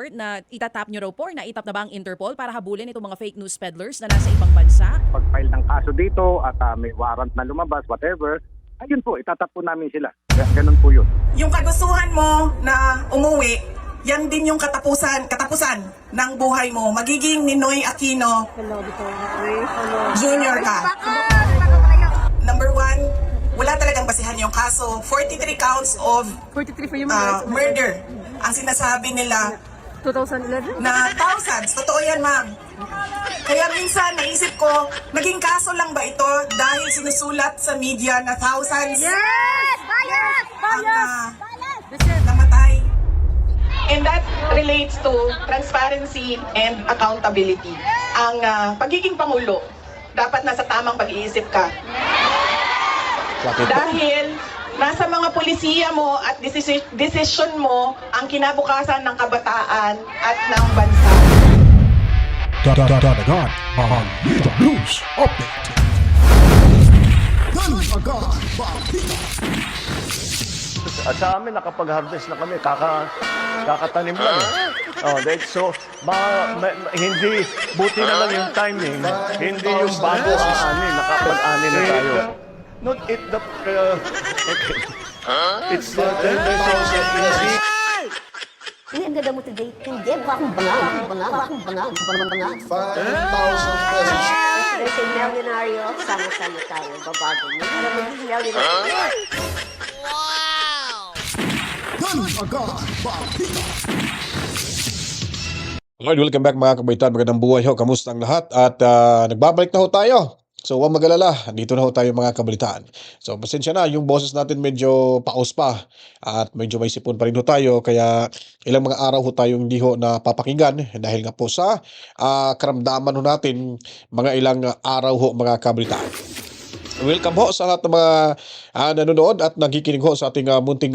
report na itatap nyo raw po, na itap na ba ang Interpol para habulin itong mga fake news peddlers na nasa ibang bansa? Pag-file ng kaso dito at may warrant na lumabas, whatever, ayun po, itatap po namin sila. Ganun po yun. Yung kagustuhan mo na umuwi, yan din yung katapusan ng buhay mo. Magiging Ninoy Aquino Junior ka. Number one, wala talagang basihan yung kaso. 43 counts of 43 for human murder. Ang sinasabi nila 2011? na thousands. Totoo yan, ma'am. Kaya minsan naisip ko, naging kaso lang ba ito dahil sinusulat sa media na thousands Yes! Bayad! ang Bayad! namatay? And that relates to transparency and accountability. Ang pagiging Pangulo, dapat nasa tamang pag-iisip ka. Dahil nasa mga polisiya mo at desisyon mo ang kinabukasan ng kabataan at ng bansa. Dadagan Balita News Update. Dadagan Balita. At sa amin, nakapag-harvest na kami, kakatanim lang. So, hindi, buti na lang yung timing, hindi yung bago ani, nakapag-ani na tayo. Not it the, okay. It's there's also, Hindi, ang ganda mo today. Hindi, bakong bangang. 5,000 pesos. There's a millionario, sama-sama tayo, babago mo. Alam mo, millionario. Dadagan Balita. Alright, welcome back mga kabaitan. Magandang buhay ho. Kamusta ang lahat? At nagbabalik na ho tayo. So huwag mag-alala, dito na ho tayo mga kabalitaan. So pasensya na, yung boses natin medyo paus pa at medyo may sipon pa rin ho tayo. Kaya ilang mga araw ho tayong hindi ho napapakinggan dahil nga po sa karamdaman ho natin mga ilang araw ho mga kabalitaan. Welcome ho sa lahat ng mga nanonood at nakikinig ho sa ating munting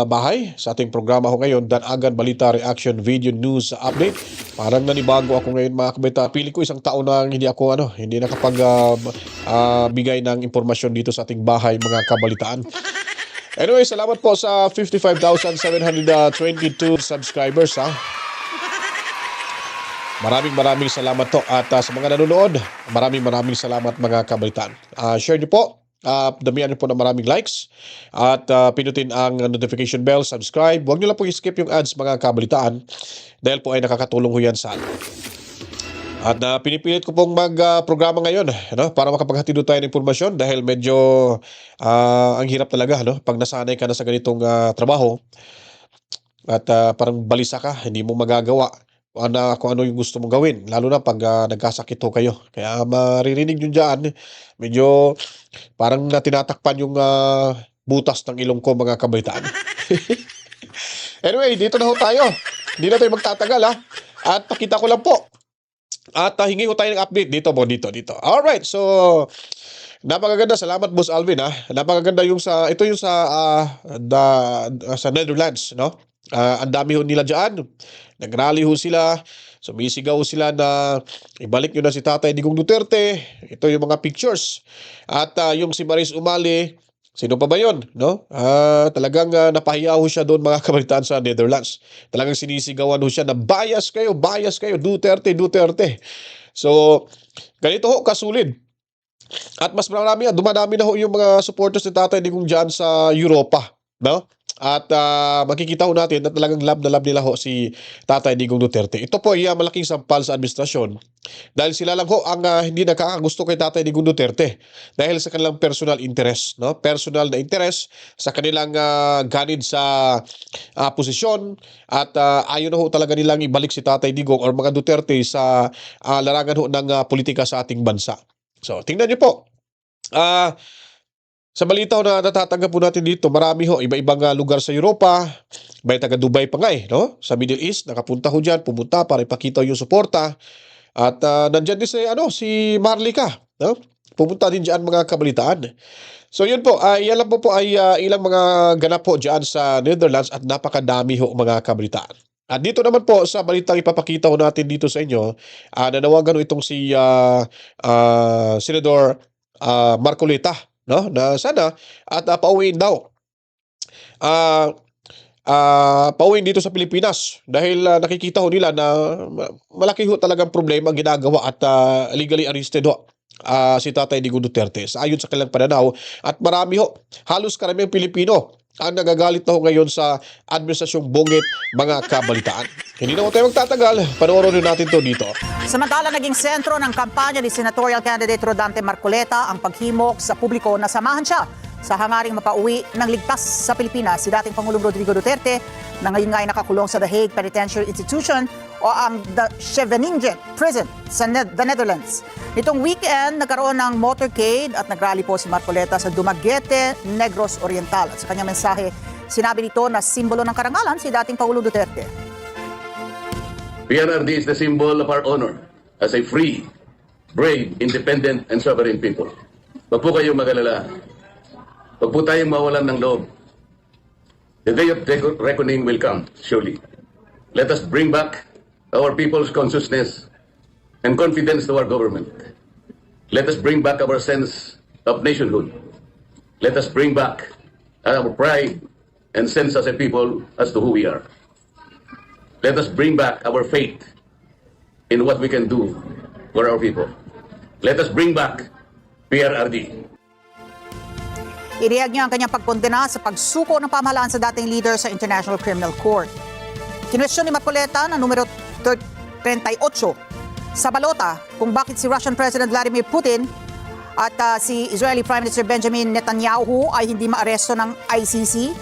bahay sa ating programa ho ngayon, Dadagan Balita Reaction Video News Update. Parang nanibago ako ngayon mga kabita. Pili ko isang taon na hindi nakapag bigay ng impormasyon dito sa ating bahay mga kabalitaan. Anyway, salamat po sa 55,722 subscribers ha. Maraming salamat to at sa mga nanonood, maraming salamat mga kabalitaan. Share niyo po. Damihan niyo po ng maraming likes at pinutin ang notification bell, subscribe. Huwag niyo lang po i-skip yung ads mga kabalitaan dahil po ay nakakatulong ho yan sa atin. At pinipilit ko pong mag-programa ngayon para makapaghatid tayo ng impormasyon dahil medyo ang hirap talaga pag nasanay ka na sa ganitong trabaho at parang balisa ka, hindi mo magagawa kung ano yung gusto mong gawin, lalo na pag nagkasakit ho kayo. Kaya maririnig nyo dyan, medyo parang tinatakpan yung butas ng ilong ko mga kabaitaan. Anyway, dito na ho tayo. Hindi na tayo magtatagal ha. At pakita ko lang po. At hingi ho tayo ng update dito. Alright, so napakaganda. Salamat Boss Alvin ha. Napakaganda yung sa Netherlands, no? Ang dami ho nila dyan. Nagrally ho sila. Sumisigaw sila na ibalik nyo na si Tatay Digong Duterte. Ito yung mga pictures. At yung si Maris Umali, sino pa ba yun? No? Talagang napahiya ho siya doon mga kabalitaan sa Netherlands. Talagang sinisigawan ho siya na bias kayo, Duterte. So, ganito ho, kasulid. At mas marami dumadami na ho yung mga supporters ni Tatay Digong dyan sa Europa. No? At makikita ho natin na talagang love na love nila ho si Tatay Digong Duterte. Ito po ay malaking sampal sa administrasyon dahil sila lang ho ang hindi nakakagusto kay Tatay Digong Duterte dahil sa kanilang personal interest, no? Personal na interest sa kanilang ganid sa posisyon at ayaw na ho talaga nilang ibalik si Tatay Digong or mga Duterte sa larangan ho ng politika sa ating bansa. So, tingnan niyo po. Sa balita na natatanggap po natin dito, marami ho, iba-ibang lugar sa Europa, may taga Dubai pa nga no? Sa Middle East, nakapunta ho dyan, pumunta para ipakita yung suporta. At nandyan din si Marlica, no? Pumunta din dyan mga kabalitaan. So yun po, yan lang po ay ilang mga ganap po dyan sa Netherlands at napakadami ho mga kabalitaan. At dito naman po sa balitang ipapakita ho natin dito sa inyo, nanawagan ho itong si Senador Marcolita, no? Na sana at pauwiin daw pauwiin dito sa Pilipinas dahil nakikita ho nila na malaki ho talagang problema ang ginagawa at legally arrested ho si Tatay Digong Duterte sa ayon sa kanilang pananaw at marami ho, halos karaming Pilipino ang nagagalit na ho ngayon sa administrasyong bungit mga kabalitaan. Hindi na ho tayo magtatagal, panoorin natin to dito. Samantala, naging sentro ng kampanya ni Senatorial Candidate Rodante Marcoleta ang paghimok sa publiko na samahan siya sa hangaring mapauwi ng ligtas sa Pilipinas si dating Pangulong Rodrigo Duterte na ngayon nga ay nakakulong sa The Hague Penitentiary Institution o ang The Scheveningen Prison sa the Netherlands. Nitong weekend, nagkaroon ng motorcade at nagrally po si Marcoleta sa Dumaguete, Negros Oriental. At sa kanyang mensahe, sinabi nito na simbolo ng karangalan si dating Pangulong Duterte. PRRD is the symbol of our honor as a free, brave, independent, and sovereign people. Huwag po kayong mag-alala. Huwag po tayong mawalan ng loob. The day of reckoning will come, surely. Let us bring back our people's consciousness and confidence to our government. Let us bring back our sense of nationhood. Let us bring back our pride and sense as a people as to who we are. Let us bring back our faith in what we can do for our people. Let us bring back PRRD. Inihayag niya ang kanyang pagkondena sa pagsuko ng pamahalaan sa dating leader sa International Criminal Court. Kinwestiyon ni Marcoleta na numero 38 sa balota kung bakit si Russian President Vladimir Putin at si Israeli Prime Minister Benjamin Netanyahu ay hindi maaresto ng ICC.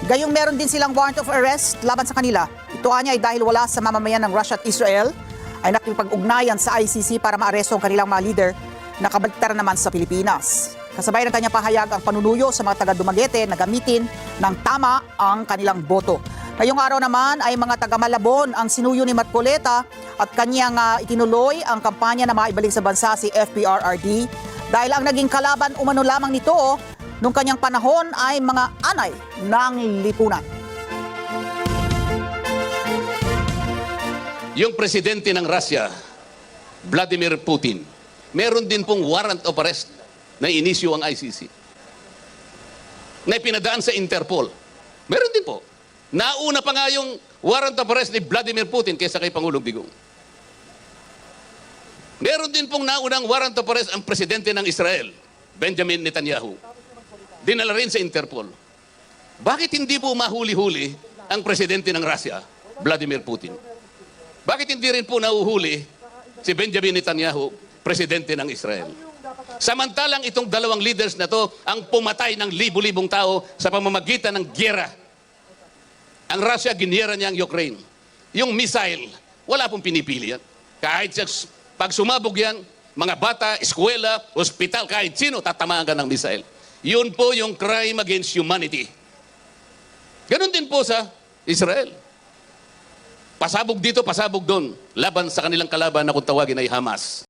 Gayong meron din silang warrant of arrest laban sa kanila. Ito niya ay dahil wala sa mamamayan ng Russia at Israel ay nakipag-ugnayan sa ICC para maaresto ang kanilang mga leader na kabaliktaran naman sa Pilipinas. Kasabay ng kanyang pahayag ang panunuyo sa mga taga-Dumaguete na gamitin ng tama ang kanilang boto. Ngayong araw naman ay mga taga-Malabon ang sinuyo ni Marcoleta at kanyang itinuloy ang kampanya na maibalik sa bansa si FPRRD dahil ang naging kalaban umano lamang nito nung kanyang panahon ay mga anay ng lipunan. Yung presidente ng Russia, Vladimir Putin, meron din pong warrant of arrest na inisyu ang ICC. Na ipinadaan sa Interpol. Meron din po. Nauna pa nga yung warrant of arrest ni Vladimir Putin kaysa kay Pangulong Digong. Meron din pong naunang warrant of arrest ang presidente ng Israel, Benjamin Netanyahu. Dinala rin sa Interpol. Bakit hindi po mahuli-huli ang presidente ng Russia, Vladimir Putin? Bakit hindi rin po nahuhuli si Benjamin Netanyahu, presidente ng Israel? Samantalang itong dalawang leaders na to ang pumatay ng libu-libong tao sa pamamagitan ng gyera. Ang Russia, giniyera niya ang Ukraine. Yung missile, wala pong pinipili yan. Kahit pag sumabog yan, mga bata, eskwela, ospital, kahit sino, tatamaan ka ng missile. Yun po yung crime against humanity. Ganon din po sa Israel. Pasabog dito, pasabog doon. Laban sa kanilang kalaban na kung tawagin ay Hamas.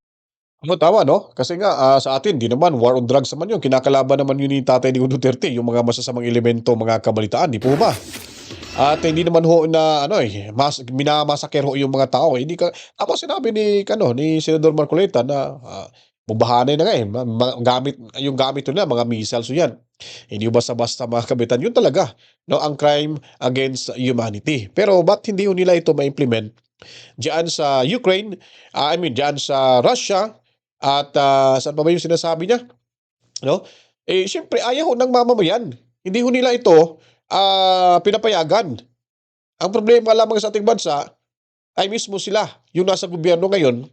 Ano tama, no? Kasi nga sa atin, di naman war on drugs naman yun. Kinakalaban naman yun ni Tatay Digong Duterte, yung mga masasamang elemento, mga kabalitaan, di po ba? At hindi naman ho na minamasaker ho yung mga tao. Hindi ka ako sinabi ni Senador Marcoleta na magbahanay na nga yung gamit nila mga missiles yan. Hindi basta-basta mga kabitan. Yun talaga, no, ang crime against humanity. Pero ba't hindi ho nila ito ma-implement diyan sa Ukraine, diyan sa Russia at saan pa ba yung sinasabi niya? No? Siyempre ayaw ho ng mamamayan. Hindi ho nila ito pinapayagan. Ang problema lamang sa ating bansa ay mismo sila, yung nasa gobyerno ngayon,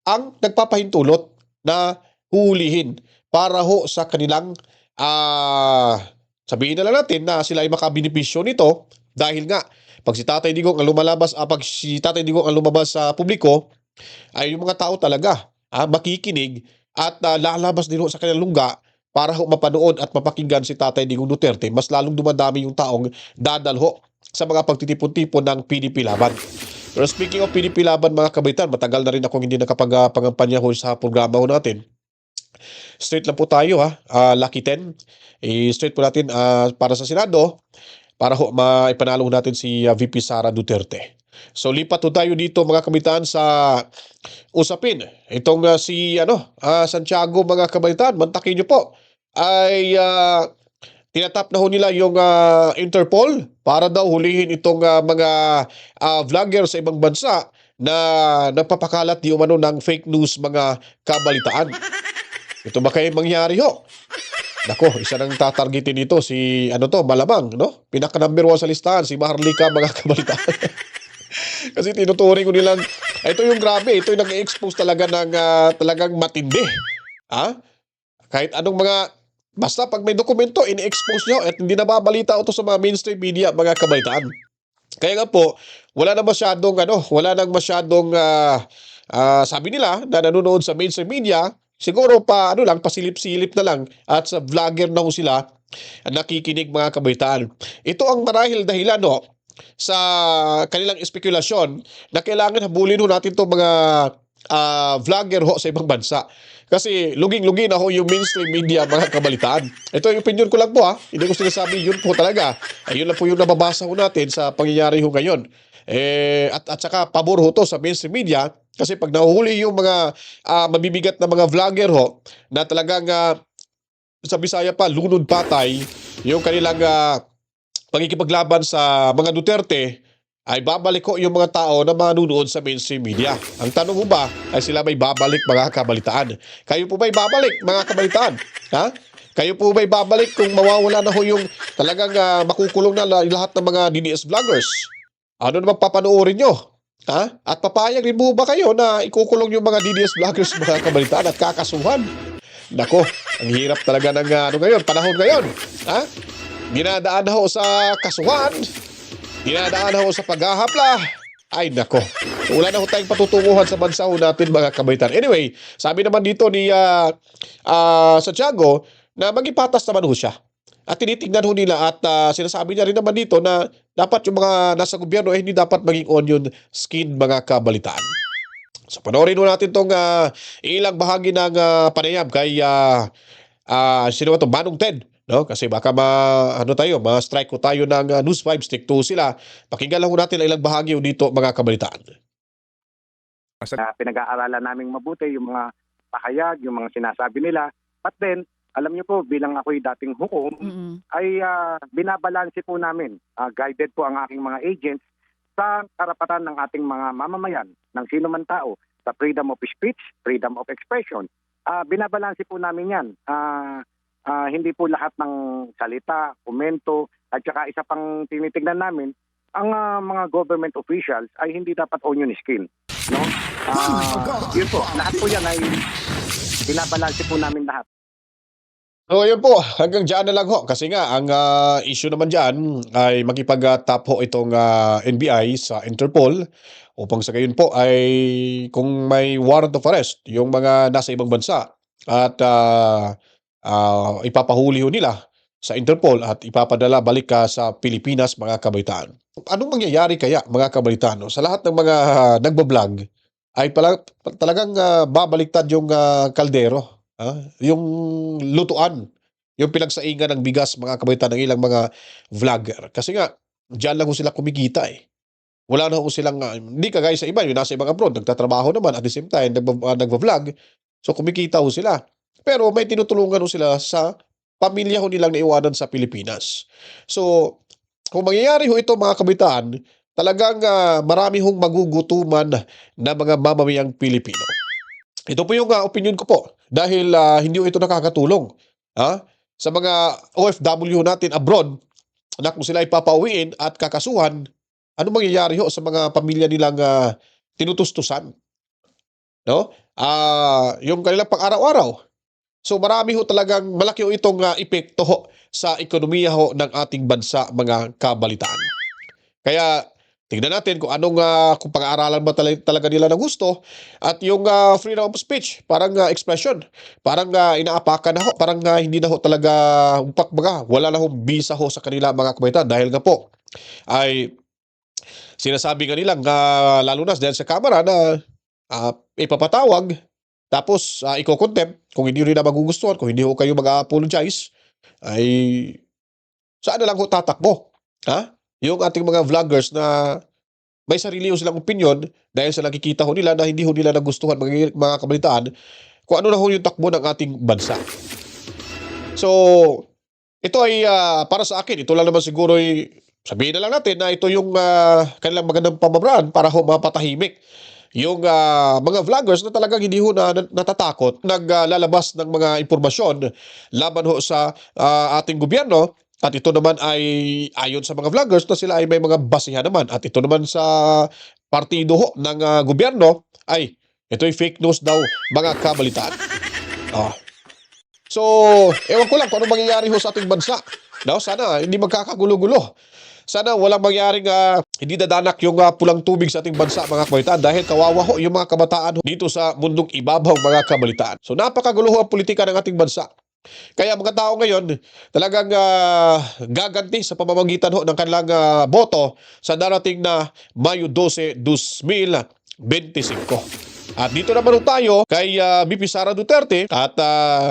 ang nagpapahintulot na hulihin para ho sa kanilang sabihin na lang natin na sila ay makabinipisyo nito dahil nga pag si Tatay Digong ang lumabas sa publiko ay yung mga tao talaga makikinig at lalabas din ho sa kanilang lungga para ho mapanood at mapakinggan si Tatay Digong Duterte. Mas lalong dumadami yung taong dadalho sa mga pagtitipon-tipon ng PDP Laban. Pero speaking of PDP Laban mga kabaitan, matagal na rin akong hindi nakapag-pangampanya ho sa programa ho natin. Straight lang po tayo Lucky 10. Straight po natin para sa Senado para ho maipanalo natin si VP Sara Duterte. So lipat po tayo dito mga kabaitan sa usapin. Itong si Santiago mga kabaitan, mantakin nyo po ay tinatap na ho nila yung Interpol para daw hulihin itong mga vlogger sa ibang bansa na nagpapakalat di umano ng fake news, mga kabalitaan. Ito ba kayo mangyari ho? Nako, isa nang tatargetin dito si malamang, no? Pinaka number 1 sa listahan, si Maharlika, mga kabalitaan. Kasi tinuturing ko nilang, ito yung grabe, ito yung nag-expose talaga ng talagang matindi. Kahit anong basta pag may dokumento, ini-expose nyo at hindi nababalita ito sa mga mainstream media, mga kabalitaan. Kaya nga po, wala nang masyadong sabi nila na nanonood sa mainstream media, siguro pasilip-silip na lang at sa vlogger na ho sila nakikinig, mga kabalitaan. Ito ang marahil dahilan sa kanilang espekulasyon na kailangan habulin ho natin itong mga vlogger sa ibang bansa. Kasi luging-lugi na ho yung mainstream media, mga kabalitaan. Ito yung opinion ko lang po Hindi ko sinasabi yun po talaga. Ayun lang po yung nababasa ho natin sa pangyayari ho ngayon. At saka pabor ho to sa mainstream media kasi pag nahuhuli yung mga mabibigat na mga vlogger na talagang sa Bisaya pa, lunod patay, yung kanilang pagkikipaglaban sa mga Duterte, ay babalik ko yung mga tao na manunood sa mainstream media. Ang tanong mo ba, ay sila may babalik, mga kabalitaan? Kayo po ba'y babalik, mga kabalitaan? Kayo po ba'y babalik kung mawawala na ho yung talagang makukulong na lahat ng mga DDS vloggers? Ano naman papanoorin nyo? At papayag rin mo ba kayo na ikukulong yung mga DDS vloggers, mga kabalitaan, at kakasuhan? Nako, ang hirap talaga ng panahon ngayon. Dinadaan na ho sa kasuhan, dinadaan na ho sa paghahapla. Ay nako, so, wala na ho tayong patutunguhan sa bansa ho natin, mga kabalitaan. Anyway, sabi naman dito ni Santiago na magipatas naman ho siya. At tinitingnan ho nila at sinasabi niya rin naman dito na dapat yung mga nasa gobyerno hindi dapat maging onion skin, mga kabalitaan. So panoorin ho natin itong ilang bahagi ng panayam kay Manong Ted. No? Kasi baka ma-strike ko tayo ng News 5, stick to sila. Pakinggan lang ho natin ang ilang bahagi dito, mga kabalitaan. Pinag-aaralan naming mabuti yung mga pahayag, yung mga sinasabi nila. But then, alam niyo po, bilang ako'y dating hukom, ay binabalanse po namin. Guided po ang aking mga agents sa karapatan ng ating mga mamamayan, ng sino man tao, sa freedom of speech, freedom of expression. Binabalanse po namin yan. Hindi po lahat ng salita, komento, at saka isa pang tinitingnan namin, ang mga government officials ay hindi dapat onion skin. No? Yun po, lahat po yan ay binabalanse po namin lahat. So yun po, hanggang dyan na lang ho. Kasi nga, ang issue naman dyan ay makipag-tap ho itong NBI sa Interpol upang sa gayon po ay kung may warrant of arrest yung mga nasa ibang bansa at ipapahuli ho nila sa Interpol at ipapadala balik sa Pilipinas, mga kabalitaan. Anong mangyayari kaya, mga kabalitaan? Sa lahat ng mga nagbablog ay talagang babaliktad yung kaldero. Yung lutuan, yung pinagsaingan ng bigas, mga kabalitaan, ng ilang mga vlogger. Kasi nga, diyan lang ho sila kumikita Wala na ho silang, hindi kagaya sa iba, yung nasa ibang abroad, nagtatrabaho naman, at the same time, nagbablog, so kumikita ho sila. Pero may tinutulungan ho sila sa pamilya ho nilang naiwanan sa Pilipinas. So, kung mangyayari ho ito, mga kabalitaan, talagang marami hong magugutuman na mga mamamayang Pilipino. Ito po yung opinion ko po. Dahil hindi ito nakakatulong sa mga OFW natin abroad na kung sila ay papauwiin at kakasuhan, ano mangyayari ho sa mga pamilya nilang tinutustusan? No? Yung kanilang pang-araw-araw. So marami ho talagang malaki ho itong epekto ho sa ekonomiya ho ng ating bansa, mga kabalitaan. Kaya tingnan natin kung anong kung pag-aaralan ba talaga nila ng gusto at yung freedom of speech, parang expression, parang inaapakan na ho, parang hindi na ho talaga wala na ho bisa ho sa kanila, mga kabalitaan, dahil nga po ay sinasabi nga nilang lalo na dahil sa kamera na ipapatawag tapos iko-contempt kung hindi rin na magugustuhan, kung hindi ho kayo mag-apologize, ay saan na lang ho tatakbo? Yung ating mga vloggers na may sarili ho silang opinion dahil sa nakikita ho nila na hindi ho nila nagustuhan, mga kabalitaan, kung ano na ho yung takbo ng ating bansa. So, ito ay para sa akin, ito lang naman siguro sabihin na lang natin na ito yung kanilang magandang pamamaraan para mapatahimik yung mga vloggers na talagang hindi ho natatakot naglalabas ng mga impormasyon laban ho sa ating gobyerno. At ito naman ay ayon sa mga vloggers na sila ay may mga basihan naman. At ito naman sa partido ho ng gobyerno ay ito ay fake news daw, mga kabalitaan. So, ewan ko lang kung anong mangyayari ho sa ating bansa. No, sana hindi magkakagulo-gulo. Sana walang mangyaring hindi dadanak yung pulang tubig sa ating bansa, mga kabalitaan, dahil kawawa ho yung mga kabataan dito sa mundong ibabaw, mga kabalitaan. So napakagulo ho ang politika ng ating bansa. Kaya mga tao ngayon talagang gaganti sa pamamagitan ho ng kanilang boto sa darating na Mayo 12, 2025. At dito naman tayo kay VP Sara Duterte at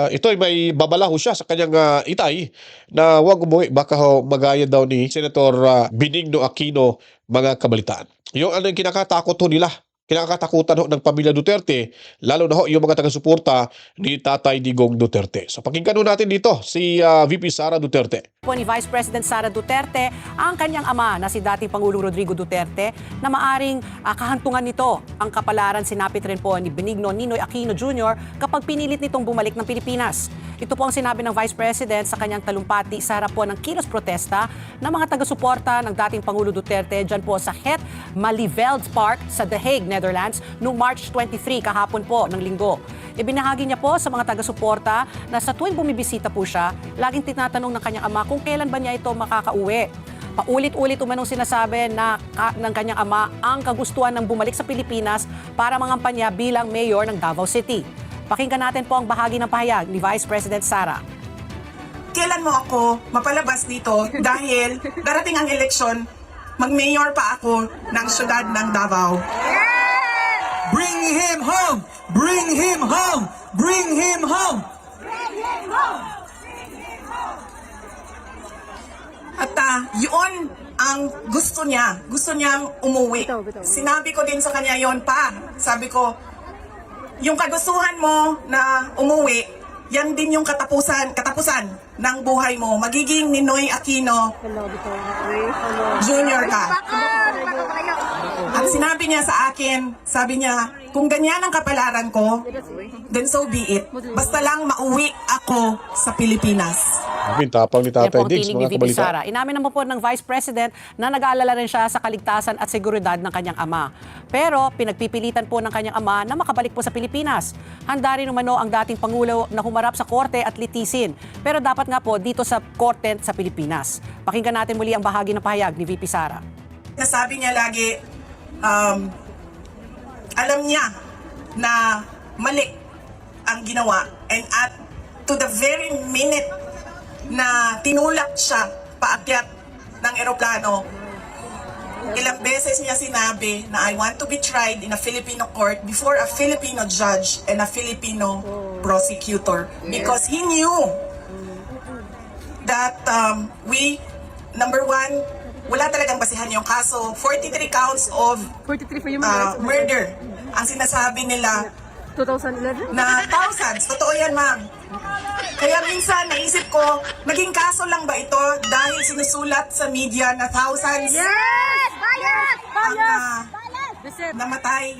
ito ay may babala ho siya sa kanyang itay na huwag umuwi, baka ho magaya daw ni Senator Benigno Aquino, mga kabalitaan. Yung ano yung kinakatakot ho nila, kinakatakutan ho ng pamilya Duterte, lalo na ho yung mga taga-suporta ni Tatay Digong Duterte. So pakinggan ho natin dito si VP Sara Duterte. Po ni Vice President Sara Duterte ang kanyang ama na si dating Pangulong Rodrigo Duterte na maaring kahantungan nito ang kapalaran sinapit rin po ni Benigno Ninoy Aquino Jr. kapag pinilit nitong bumalik ng Pilipinas. Ito po ang sinabi ng Vice President sa kanyang talumpati sa harap po ng kilos protesta ng mga taga-suporta ng dating Pangulo Duterte dyan po sa Het Malieveld Park sa The Hague, Netherlands noong March 23 kahapon po ng linggo. Ibinahagi niya po sa mga taga-suporta na sa tuwing bumibisita po siya, laging tinatanong ng kanyang ama kung kailan ba niya ito makakauwi. Paulit-ulit umanong sinasabi ng kanyang ama ang kagustuhan ng bumalik sa Pilipinas para mangampanya bilang mayor ng Davao City. Pakinggan natin po ang bahagi ng pahayag ni Vice President Sara. Kailan mo ako mapalabas dito dahil darating ang eleksyon, mag-mayor pa ako ng syudad ng Davao. Bring him home! Bring him home! Bring him home! At yun ang gusto niya. Gusto niyang umuwi. Sinabi ko din sa kanya yon pa. Sabi ko, yung kagustuhan mo na umuwi, yan din yung katapusan ng buhay mo. Magiging Ninoy Aquino Jr. ka. At sinabi niya sa akin, sabi niya, kung ganyan ang kapalaran ko, then so be it. Basta lang mauwi ako sa Pilipinas. Tapang ni Yan Tatay po ang Diggs, tinig ni mga VP kabalitaan. Sara. Inamin naman po ng Vice President na nag-aalala rin siya sa kaligtasan at seguridad ng kanyang ama. Pero pinagpipilitan po ng kanyang ama na makabalik po sa Pilipinas. Handa rin umano ang dating Pangulo na humarap sa korte at litisin. Pero dapat nga po dito sa korte sa Pilipinas. Pakinggan natin muli ang bahagi ng pahayag ni VP Sara. Nasabi niya lagi, alam niya na mali ang ginawa. And at to the very minute na tinulak siya paakyat ng eroplano, ilang beses niya sinabi na I want to be tried in a Filipino court before a Filipino judge and a Filipino prosecutor. Because he knew that number one, wala talagang basihan yung kaso. 43 counts of 43 for human rights. murder. Ang sinasabi nila 2011? na thousands. Totoo yan, ma'am. Kaya minsan naisip ko, naging kaso lang ba ito dahil sinusulat sa media na thousands Yes! Bayad! ang That's it. namatay.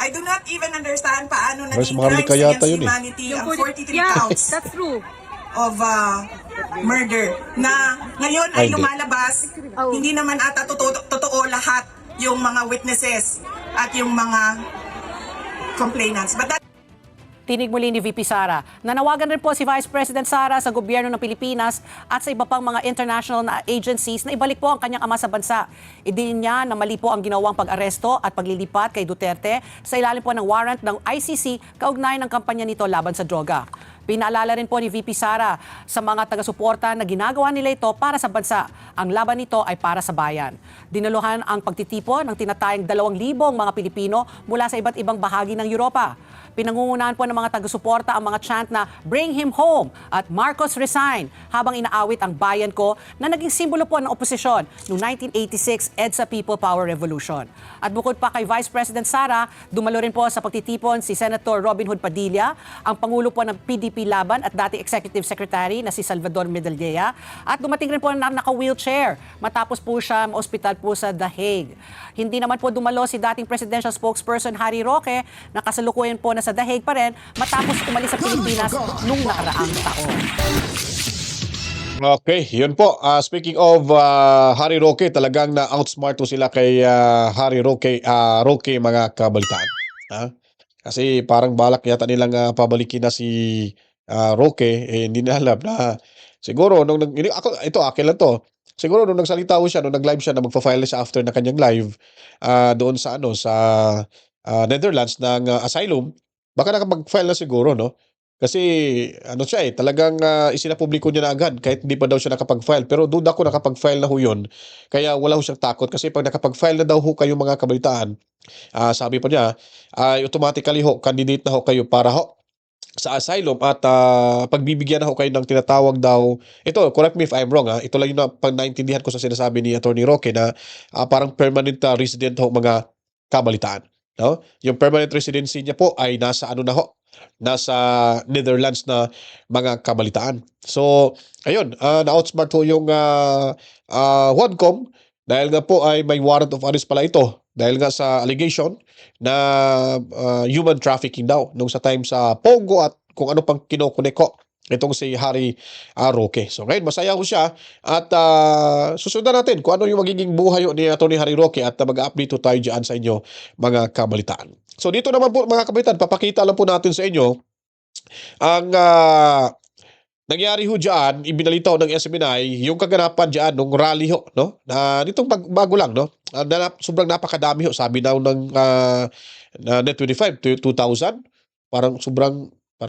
I do not even understand paano Mas naging maharlika crimes yata against yun eh. humanity ang 43 Yeah, counts that's true. of murder na ngayon ay Hindi. lumalabas. Oh. Hindi naman ata totoo lahat yung mga witnesses at yung mga complainants. But that Tinig muli ni VP Sara. Nanawagan rin po si Vice President Sara sa gobyerno ng Pilipinas at sa iba pang mga international na agencies na ibalik po ang kanyang ama sa bansa. Idinin niya na mali po ang ginawang pag-aresto at paglilipat kay Duterte sa ilalim po ng warrant ng ICC kaugnay ng kampanya nito laban sa droga. Pinaalala rin po ni VP Sara sa mga taga-suporta na ginagawa nila ito para sa bansa. Ang laban nito ay para sa bayan. Dinaluhan ang pagtitipon ng tinatayang 2,000 mga Pilipino mula sa iba't ibang bahagi ng Europa. Pinangungunahan po ng mga taga-suporta ang mga chant na Bring him home at Marcos resign habang inaawit ang bayan ko na naging simbolo po ng oposisyon noong 1986 EDSA People Power Revolution. At bukod pa kay Vice President Sara, dumalo rin po sa pagtitipon si Senator Robin Hood Padilla, ang Pangulo po ng PDP VP Laban at dati Executive Secretary na si Salvador Medallea. At dumating rin po na naka-wheelchair matapos po siya ma-ospital po sa The Hague. Hindi naman po dumalo si dating presidential spokesperson Harry Roque na kasalukuyan po na sa The Hague pa rin matapos umalis sa Pilipinas nung nakaraang taon. Okay, yun po. Speaking of Harry Roque, talagang na-outsmart po sila kay Harry Roque, mga kabalitaan. Ha? Kasi parang balak yata nilang pabalikin na si Roque, hindi na alam na siguro, akin lang to. Siguro nung nagsalita ko siya, nung nag-live siya na magpa-file siya after na kanyang live doon sa Netherlands ng asylum, baka nakapag-file na siguro, no? Kasi siya talagang isinapubliko niya na agad kahit hindi pa daw siya nakapag-file. Pero duda ko nakapag-file na ho yun. Kaya wala ho siyang takot kasi pag nakapag-file na daw ho kayo mga kabalitaan, sabi pa niya, automatically ho, candidate na ho kayo para ho sa asylum at pagbibigyan na ho kayo ng tinatawag daw, ito, correct me if I'm wrong, ito lang yung naintindihan ko sa sinasabi ni Attorney Roque na parang permanent resident ho mga kabalitaan. No? Yung permanent residency niya po ay nasa nasa Netherlands na mga kabalitaan. So, ayun, na-outsmart ho yung Juancom dahil nga po ay may warrant of arrest pala ito dahil nga sa allegation na human trafficking daw nung sa time sa Pogo at kung ano pang kinokoneko itong si Harry Roque. So ngayon, masaya ko siya at susundan natin kung ano yung magiging buhay ni Atty. Harry Roque at mag-update tayo dyan sa inyo mga kabalitaan. So dito naman po mga kabalitaan, papakita lang po natin sa inyo ang nangyari ho dyan, ibinalitaw ng SMNI, yung kaganapan dyan nung rally ho, no? Nitong bago lang, no? Sobrang napakadami ho, sabi daw ng Net25, 2,000. Parang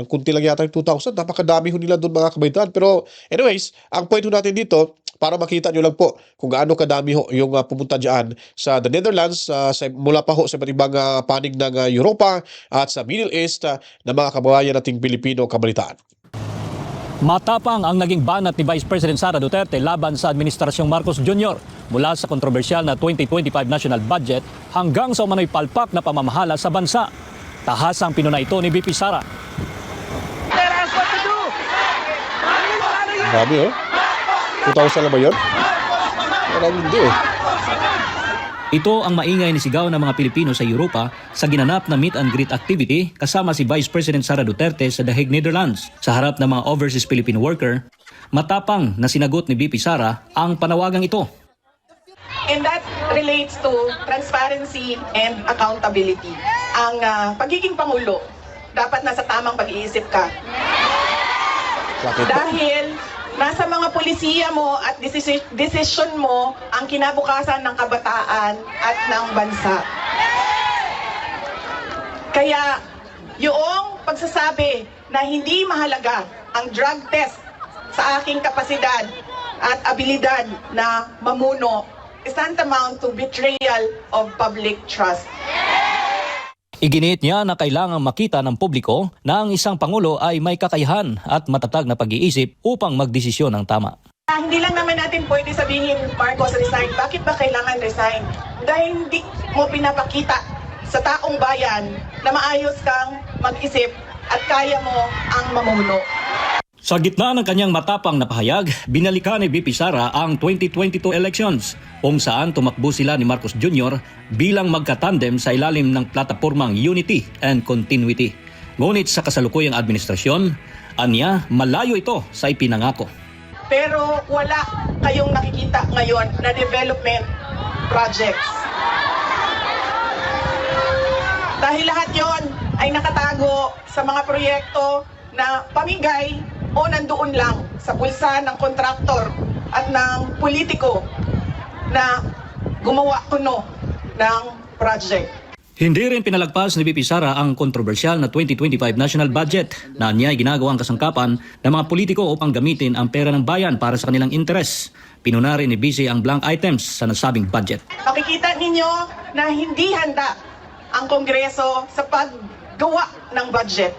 kunti lang yata yung 2,000. Napakadami ho nila doon mga kabaitan. Pero anyways, ang point ho natin dito, para makita nyo lang po kung gaano kadami ho yung pumunta dyan sa the Netherlands, mula pa ho sa ibang panig ng Europa at sa Middle East na mga kababayan nating Pilipino kabalitaan. Matapang ang naging banat ni Vice President Sara Duterte laban sa Administrasyong Marcos Jr. mula sa kontrobersyal na 2025 national budget hanggang sa umano'y palpak na pamamahala sa bansa. Tahasang pinuna ito ni VP Sara. Grabe 2,000 na ba yun? Parang hindi Ito ang maingay ni sigaw ng mga Pilipino sa Europa sa ginanap na meet and greet activity kasama si Vice President Sara Duterte sa The Hague, Netherlands. Sa harap ng mga overseas Filipino worker, matapang na sinagot ni VP Sara ang panawagang ito. And that relates to transparency and accountability. Ang pagiging Pangulo, dapat nasa tamang pag-iisip ka. Dahil nasa mga polisiya mo at decision mo ang kinabukasan ng kabataan at ng bansa. Kaya yung pagsasabi na hindi mahalaga ang drug test sa aking kapasidad at abilidad na mamuno is tantamount to betrayal of public trust. Iginiit niya na kailangang makita ng publiko na ang isang Pangulo ay may kakayahan at matatag na pag-iisip upang magdesisyon ng tama. Hindi lang naman natin pwede sabihin, Marcos, resign. Bakit ba kailangan resign? Dahil hindi mo pinapakita sa taong bayan na maayos kang mag-isip at kaya mo ang mamuno. Sa gitna ng kanyang matapang na pahayag, binalikan ni VP Sara ang 2022 elections kung saan tumakbo sila ni Marcos Jr. bilang magkatandem sa ilalim ng platapormang Unity and Continuity. Ngunit sa kasalukuyang administrasyon, anya malayo ito sa ipinangako. Pero wala kayong nakikita ngayon na development projects. Dahil lahat yon ay nakatago sa mga proyekto na pamigay o nandoon lang sa bulsa ng kontraktor at ng politiko na gumawa kuno ng project. Hindi rin pinalagpas ni VP Sara ang kontrobersyal na 2025 national budget na niya ay ginagawang kasangkapan ng mga politiko upang gamitin ang pera ng bayan para sa kanilang interes. Pinuna rin ni VC ang blank items sa nasabing budget. Makikita ninyo na hindi handa ang Kongreso sa paggawa ng budget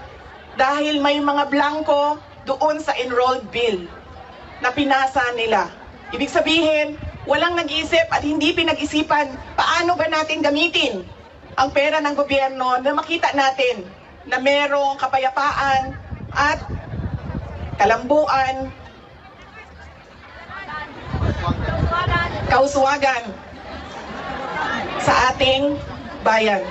dahil may mga blanco doon sa enrolled bill na pinasa nila. Ibig sabihin, walang nag-iisip at hindi pinag-isipan paano ba natin gamitin ang pera ng gobyerno na makita natin na merong kapayapaan at kalambuan, kauswagan sa ating bayan.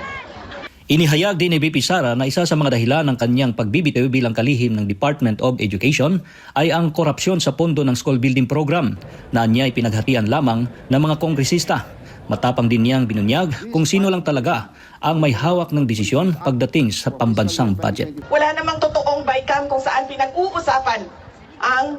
Inihayag din ni VP Sara na isa sa mga dahilan ng kanyang pagbibitiw bilang kalihim ng Department of Education ay ang korupsyon sa pondo ng school building program na niya ay pinaghatian lamang ng mga kongresista. Matapang din niyang binunyag kung sino lang talaga ang may hawak ng desisyon pagdating sa pambansang budget. Wala namang totoong bycam kung saan pinag-uusapan ang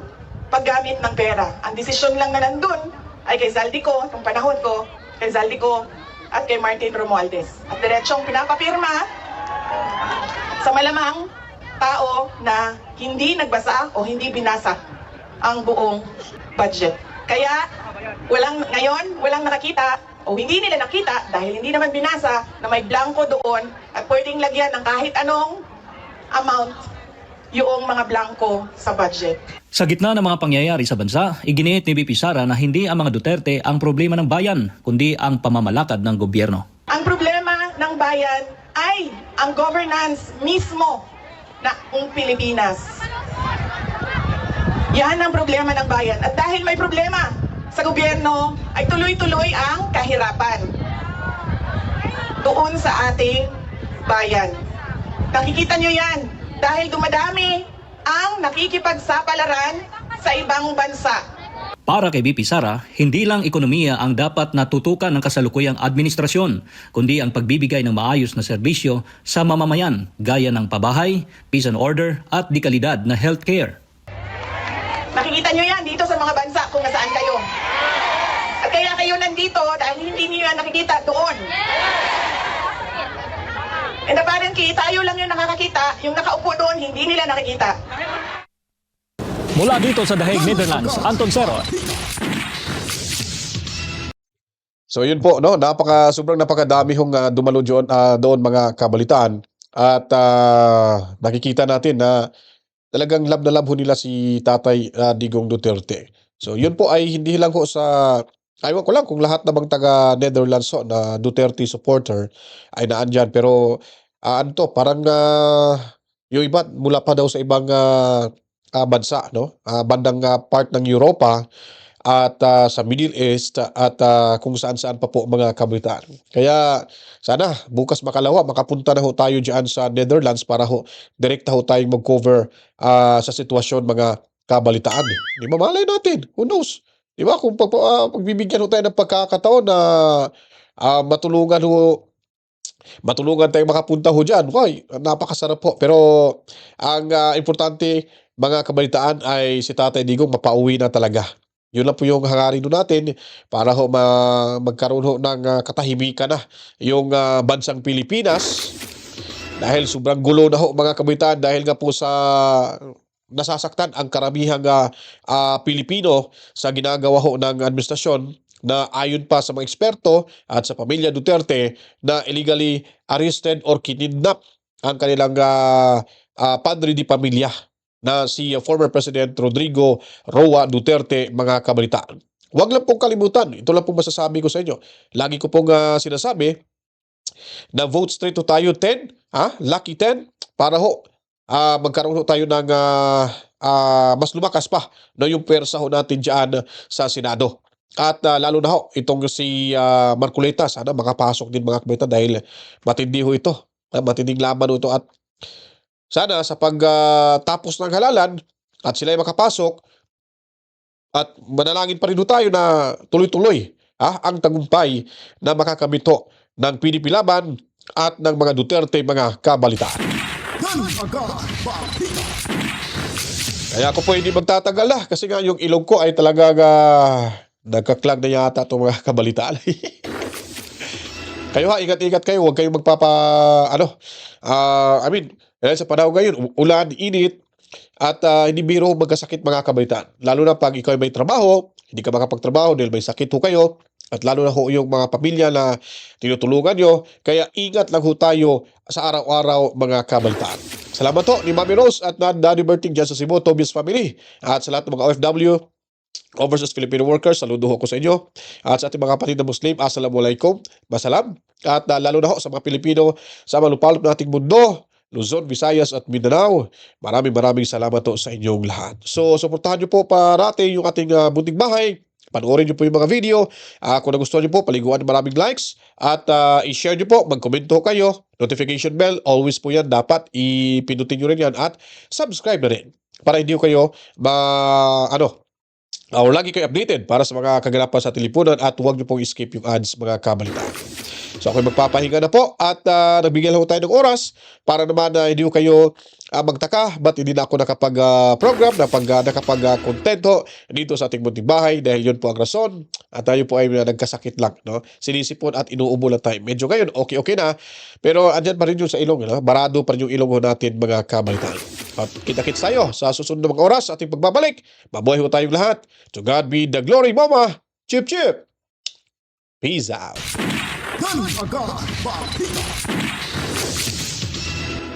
paggamit ng pera. Ang desisyon lang na nandun ay kay Zaldico, nung panahon ko, kay Zaldico at kay Martin Romualdez. At diretsong pinapapirma sa malamang tao na hindi nagbasa o hindi binasa ang buong budget. Kaya ngayon, walang nakakita o hindi nila nakita dahil hindi naman binasa na may blanco doon at pwedeng lagyan ng kahit anong amount yung mga blanco sa budget. Sa gitna ng mga pangyayari sa bansa, iginiit ni VP Sara na hindi ang mga Duterte ang problema ng bayan, kundi ang pamamalakad ng gobyerno. Ang problema ng bayan ay ang governance mismo ng Pilipinas. Yan ang problema ng bayan. At dahil may problema sa gobyerno, ay tuloy-tuloy ang kahirapan doon sa ating bayan. Nakikita nyo yan dahil dumadami ang nakikipagsapalaran sa ibang bansa. Para kay VP Sara, hindi lang ekonomiya ang dapat natutukan ng kasalukuyang administrasyon, kundi ang pagbibigay ng maayos na serbisyo sa mamamayan gaya ng pabahay, peace and order at dekalidad na healthcare. Nakikita nyo yan dito sa mga bansa kung nasaan kayo. At kaya kayo nandito dahil hindi nyo yan nakikita doon. And apparently, tayo lang yung nakakakita, yung nakaupo doon, hindi nila nakikita. Mula dito sa The Hague, Netherlands, Anton Cero. So yun po, no, sobrang napakadami hong dumalo doon mga kabalitaan at nakikita natin na talagang love na love ho nila si Tatay Digong Duterte. So yun po ay hindi lang ho sa aywan ko lang kung lahat namang taga Netherlands ho na Duterte supporter ay naandyan, pero parang yung iba mula pa daw sa ibang bansa, no? Bandang part ng Europa at sa Middle East at kung saan-saan pa po mga kabalitaan. Kaya sana bukas makapunta na ho tayo diyan sa Netherlands para ho direkta ho tayong mag-cover sa sitwasyon mga kabalitaan. Di mamalay natin, who knows? Di ba kung pagbibigyan ho tayo ng pagkakataon na matulungan tayong makapunta ho diyan. Why? Napakasarap po. Pero ang importante mga kabalitaan ay si Tatay Digong mapauwi na talaga. Yun lang po yung hangarin natin para ho magkaroon ho ng katahimikan na yung bansang Pilipinas dahil sobrang gulo na ho mga kabalitaan dahil nga po sa nasasaktan ang karamihang Pilipino sa ginagawa ho ng administrasyon na ayon pa sa mga eksperto at sa pamilya Duterte na illegally arrested or kinidnap ang kanilang padre di pamilya na si former President Rodrigo Roa Duterte mga kabalitaan. Huwag lang pong kalimutan, ito lang pong masasabi ko sa inyo. Lagi ko pong sinasabi na vote straight to tayo 10, lucky 10, para ho magkaroon ho tayo ng mas lumakas pa no, yung pwersa ho natin dyan sa Senado. At lalo na ho, itong si Marcoleta, sana makapasok din mga kabalitaan dahil matindi ho ito. Matinding laban ho ito at sana sa pagtapos ng halalan at sila ay makapasok at manalangin pa rin tayo na tuloy-tuloy ang tagumpay na makakamito ng PDP Laban at ng mga Duterte mga kabalitaan. Kaya ako po hindi magtatagal kasi nga yung ilong ko ay talaga nagkaklag na yata itong mga kabalitaan. Kayo ingat-ingat kayo, huwag kayong dahil sa panahon ngayon, ulan, init, at hindi biro magkasakit mga kabalitaan. Lalo na pag ikaw ay may trabaho, hindi ka makapagtrabaho dahil may sakit ho kayo, at lalo na ho yung mga pamilya na tinutulungan nyo. Kaya ingat lang ho tayo sa araw-araw mga kabalitaan. Salamat ho ni Mami Rose at Daddy Berting dyan sa Cebu, Tobias family. At sa lahat ng mga OFW, overseas Filipino workers, saludo ho ko sa inyo. At sa ating mga kapatid na Muslim, assalamualaikum, masalam. At lalo na ho sa mga Pilipino sa malupalop nating mundo, Luzon, Visayas at Mindanao. Maraming salamat po sa inyong lahat. So, suportahan nyo po parati yung ating Munting Bahay. Panoorin nyo po yung mga video. Kung nagustuhan nyo po, paliguan ng maraming likes. At i-share nyo po, mag-komento kayo. Notification bell, always po yan. Dapat ipindutin nyo rin yan. At subscribe na rin. Para hindi kayo or lagi kayo updated para sa mga kaganapan sa tilipunan. At huwag nyo pong skip yung ads, mga kabalitaan. So ako'y magpapahinga na po at nagbigay lang tayo ng oras para naman hindi kayo magtaka ba't hindi na ako nakapag-program, nakapag-content dito sa ating Munting Bahay dahil yun po ang rason at tayo po ay nagkasakit lang. No? Sinisipon at inuubo lang tayo. Medyo ngayon, okay na. Pero andyan pa rin yung sa ilong. No? Barado pa rin yung ilong natin mga kabalitaan. At kita-kits tayo sa susunod na mga oras ating pagbabalik. Mabuhay ho tayong lahat. To God be the glory, Mama. Chip, chip. Peace out. Guns are gone, Bob Peter.